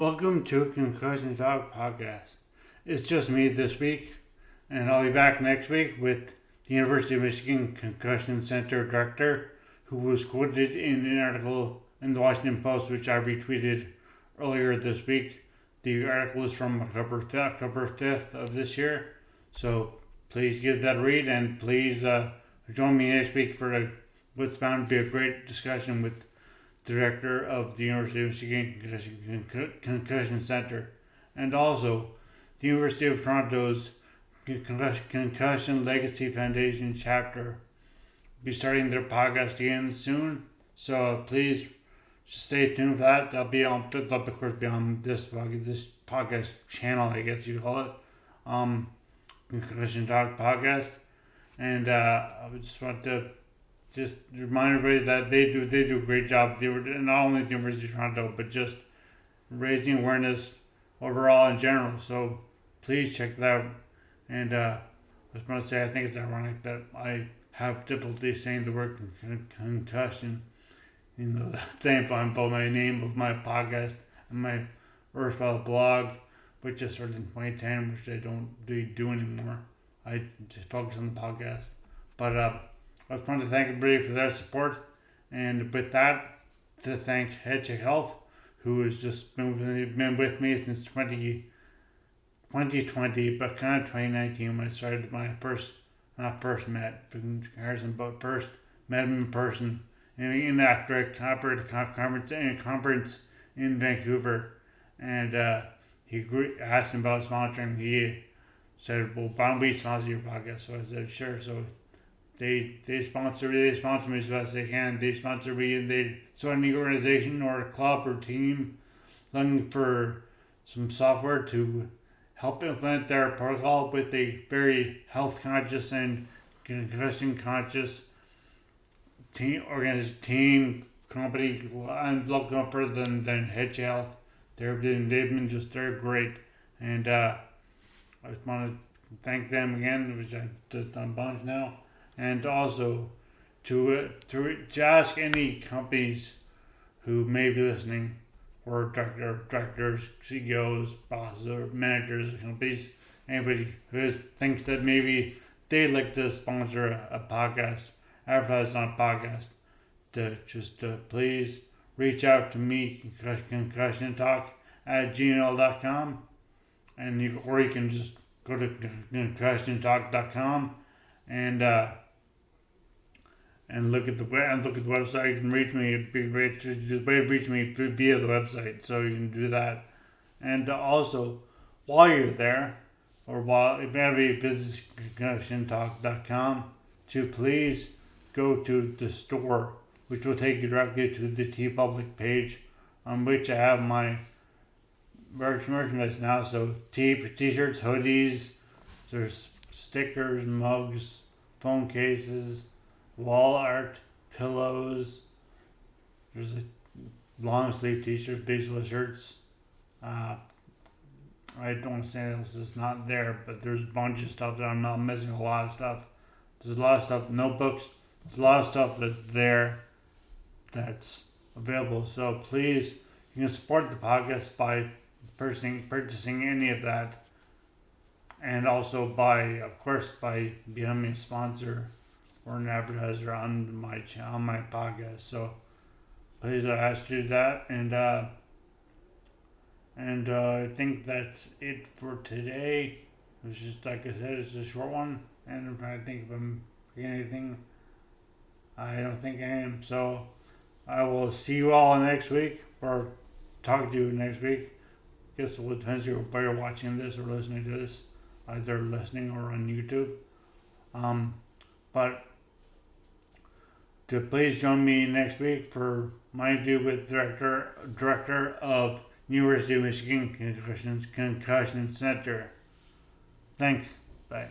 Welcome to Concussion Talk Podcast. It's just me this week, and I'll be back next week with the University of Michigan Concussion Center Director, who was quoted in an article in the Washington Post, which I retweeted earlier this week. The article is from October 5th of this year, so please give that a read, and please join me next week for what's bound to be a great discussion with director of the University of Michigan Concussion Center, and also the University of Toronto's Concussion Legacy Foundation chapter will be starting their podcast again soon. So please stay tuned for that. They'll of course be on this podcast channel, I guess you call it, Concussion Talk Podcast. And I just want to remind everybody that they do a great job. They were not only at the University of Toronto, but just raising awareness overall in general. So please check it out. And I was going to say, I think it's ironic that I have difficulty saying the word concussion. That same on both my name of my podcast and my erstwhile blog, which just started in 2010, which I don't really do anymore. I just focus on the podcast. But I just want to thank everybody for their support, and with that, to thank Headcheck Health, who has just been with me since 2020, but kind of 2019 when I started not first met Harrison, but first met him in person after a conference in Vancouver, and he asked him about sponsoring. He said, "Well, why don't we sponsor your podcast?" So I said, "Sure." So They sponsor me as best as they can. They sponsor me, and so any organization or a club or team looking for some software to help implement their protocol with a very health conscious and concussion conscious team company. I'm looking no further than Hedge Health. They're great, and I just want to thank them again, which I've just done a bunch now. And also to ask any companies who may be listening, or directors, CEOs, bosses, or managers of companies, anybody who thinks that maybe they'd like to sponsor a podcast, advertise on a podcast, to please reach out to me, concussiontalk@gmail.com, or you can just go to concussiontalk.com and look at the website. You can reach me. It'd be great to reach me via the website, so you can do that. And also, while you're there, or if you visit concussiontalk.com, to please go to the store, which will take you directly to the TeePublic page, on which I have my merchandise now. So t-shirts, hoodies, there's stickers, mugs, phone cases, wall art, pillows. There's long sleeve t-shirts, baseball shirts. I don't want to say else is not there, but there's a bunch of stuff that I'm not missing. A lot of stuff. There's a lot of stuff. Notebooks. There's a lot of stuff that's there, that's available. So please, you can support the podcast by purchasing any of that, and also by becoming a sponsor or an advertiser on my podcast. So please, I ask you that, and I think that's it for today. It was just, like I said, it's a short one, and I'm trying to think if I'm forgetting anything. I don't think I am. So I will see you all next week, or talk to you next week. I guess it depends if you're watching this or listening to this, either listening or on YouTube. But to please join me next week for my interview with director of University of Michigan Concussion Center. Thanks. Bye.